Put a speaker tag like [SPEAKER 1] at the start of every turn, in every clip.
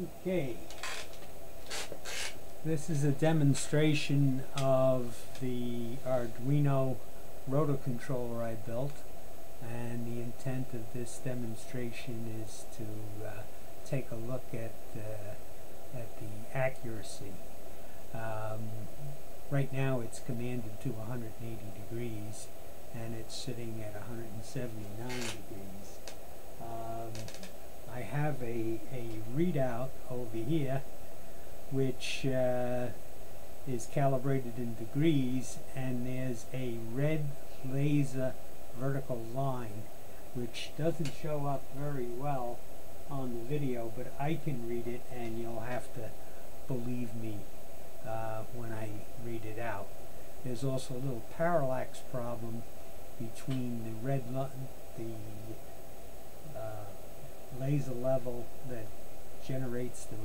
[SPEAKER 1] Okay, this is a demonstration of the Arduino rotor controller I built, and the intent of this demonstration is to take a look at the accuracy. Right now it's commanded to 180 degrees and it's sitting at 179 degrees. I have a readout over here which is calibrated in degrees, and there's a red laser vertical line which doesn't show up very well on the video, but I can read it and you'll have to believe me when I read it out. There's also a little parallax problem between the laser level that generates the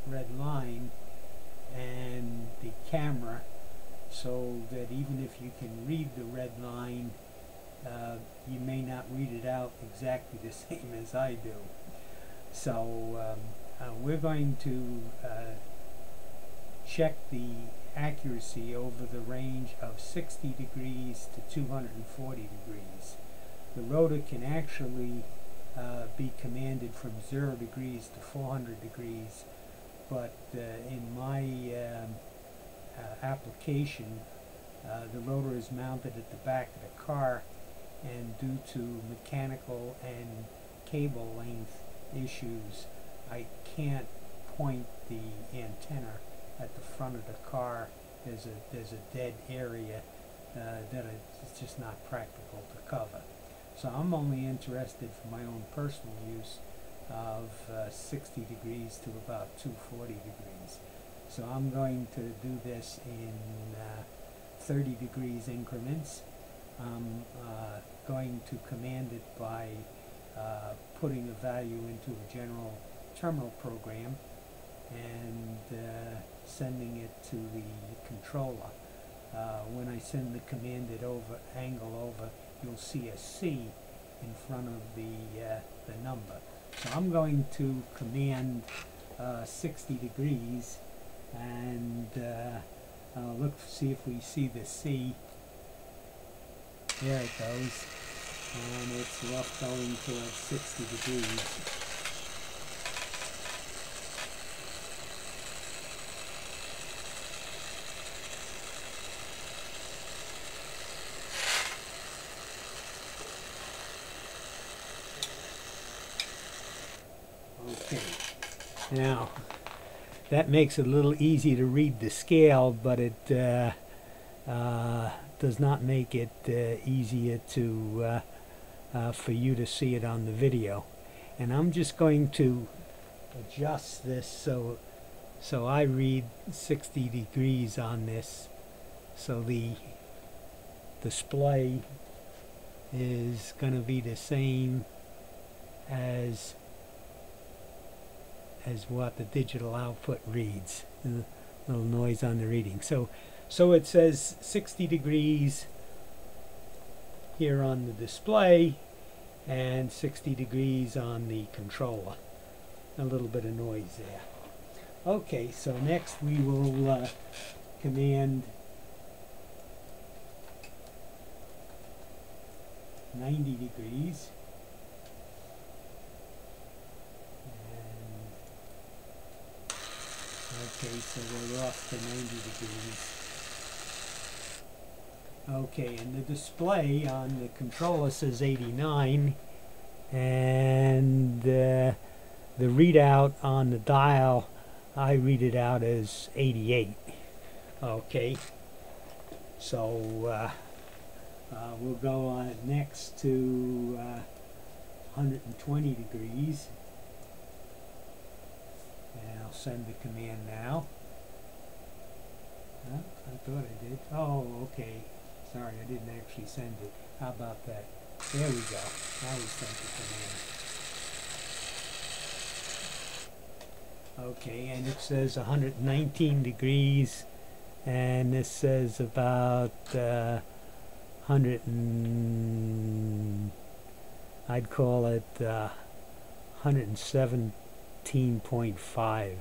[SPEAKER 1] red line and the camera, so that even if you can read the red line, you may not read it out exactly the same as I do. So we're going to check the accuracy over the range of 60 degrees to 240 degrees. The rotor can actually be commanded from 0 degrees to 400 degrees, but in my application, the rotor is mounted at the back of the car, and due to mechanical and cable length issues, I can't point the antenna at the front of the car. There's a dead area that it's just not practical to cover. So I'm only interested for my own personal use of 60 degrees to about 240 degrees. So I'm going to do this in 30 degrees increments. I'm going to command it by putting a value into a general terminal program and sending it to the controller. When I send the commanded angle over, you'll see a C in front of the number. So I'm going to command 60 degrees, and look, see if we see the C. There it goes, and it's rough going to 60 degrees. Okay, now that makes it a little easy to read the scale, but it does not make it easier to for you to see it on the video. And I'm just going to adjust this so I read 60 degrees on this, so the display is going to be the same as what the digital output reads. A little noise on the reading. So it says 60 degrees here on the display and 60 degrees on the controller. A little bit of noise there. Okay, so next we will command 90 degrees. Okay, so we're off to 90 degrees. Okay, and the display on the controller says 89, and the readout on the dial, I read it out as 88. Okay, so we'll go on next to 120 degrees. And I'll send the command now. I thought I did. Oh, okay. Sorry, I didn't actually send it. How about that? There we go. Now we sent the command. Okay, and it says 119 degrees, and this says about 100 and I'd call it 107 118.5.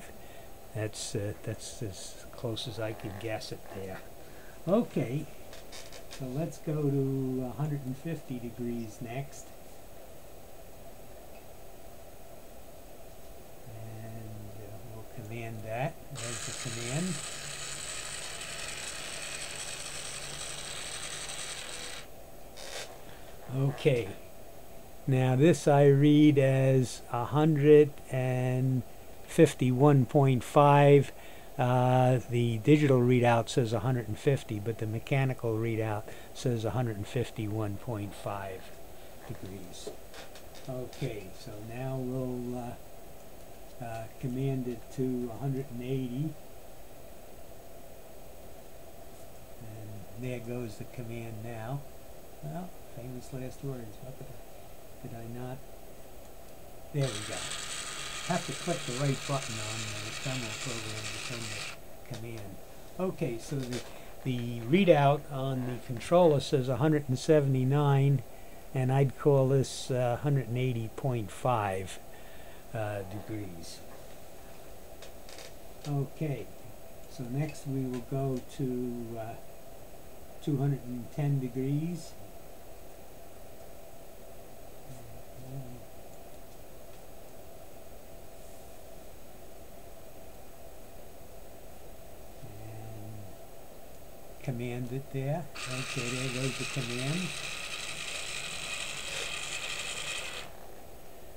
[SPEAKER 1] That's as close as I could guess it there. Okay, so let's go to 150 degrees next. And we'll command that. There's the command. Okay, now this I read as 151.5. The digital readout says 150, but the mechanical readout says 151.5 degrees. Okay, so now we'll command it to 180. And there goes the command now. Well, famous last words. What did I not? There we go. Have to click the right button on the demo program to send the command. Okay, so the readout on the controller says 179, and I'd call this 180.5 degrees. Okay, so next we will go to 210 degrees. Command it there. Okay, there goes the command.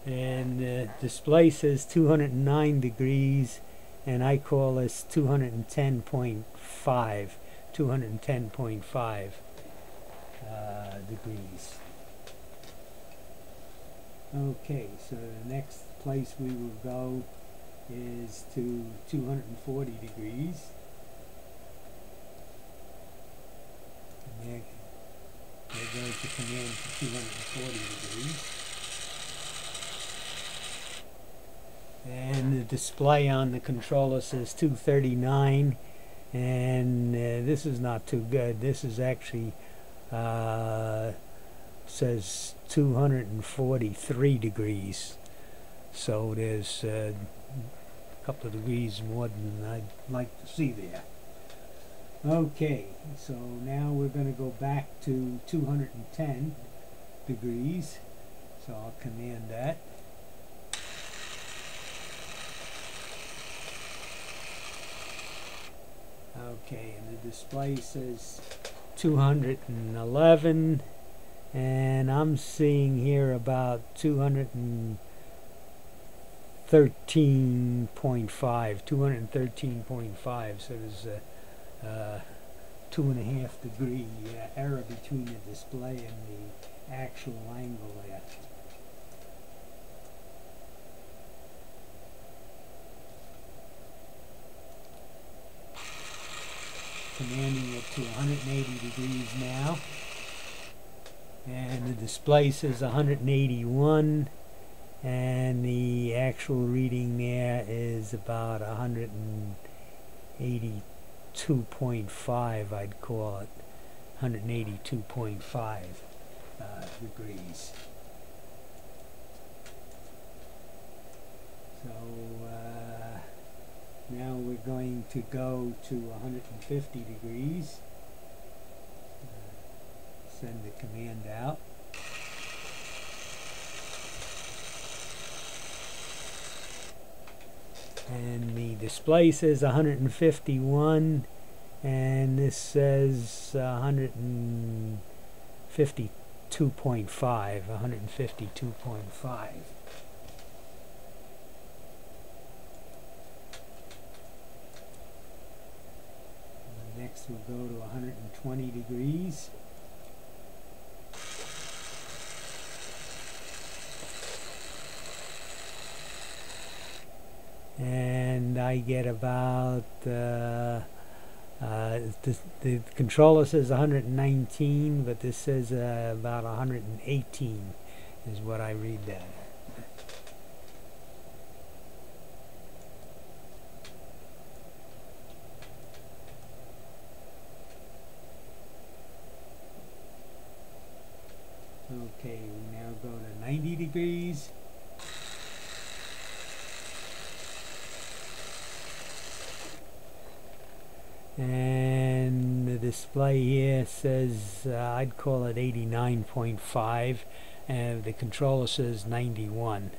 [SPEAKER 1] And the display says 209 degrees, and I call this 210.5 degrees. Okay, so the next place we will go is to 240 degrees. There goes the command for 240 degrees. And the display on the controller says 239, and this is not too good. This is actually says 243 degrees. So there's a couple of degrees more than I'd like to see there. Okay, so now we're going to go back to 210 degrees, so I'll command that. Okay, and the display says 211, and I'm seeing here about 213.5, so there's a 2.5 degree error between the display and the actual angle there. Commanding it to 180 degrees now, and the display says 181, and the actual reading there is about 182.5, I'd call it 182.5 degrees. So now we're going to go to 150 degrees. Send the command out. And the display says 151, and this says 152.5. Next we'll go to 120 degrees. And I get about the controller says 119, but this says about 118 is what I read that. Okay, we now go to 90 degrees. And the display here says I'd call it 89.5, and the controller says 91.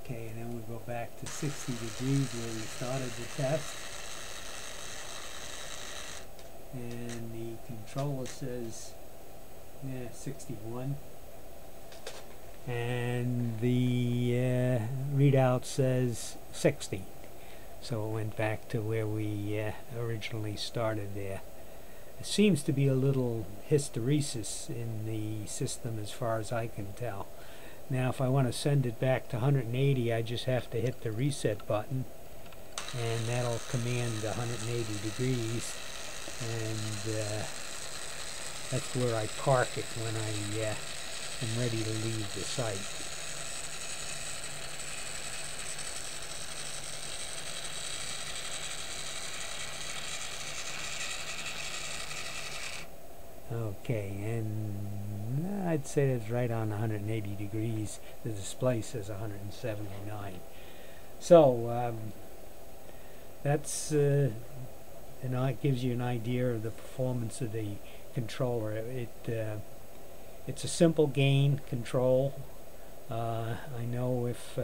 [SPEAKER 1] Okay, and then we go back to 60 degrees where we started the test. And the controller says 61. And the readout says 60. So it went back to where we originally started there. There seems to be a little hysteresis in the system as far as I can tell. Now if I want to send it back to 180, I just have to hit the reset button, and that'll command 180 degrees, and that's where I park it when I am ready to leave the site. Okay, and I'd say it's right on 180 degrees. The display says 179. So that's it gives you an idea of the performance of the controller. It's a simple gain control. I know if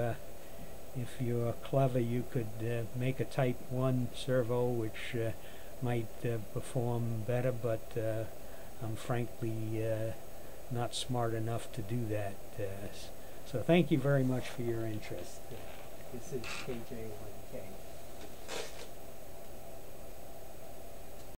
[SPEAKER 1] you're clever, you could make a Type 1 servo which might perform better, but I'm frankly not smart enough to do that. So thank you very much for your interest. This is KJ1K.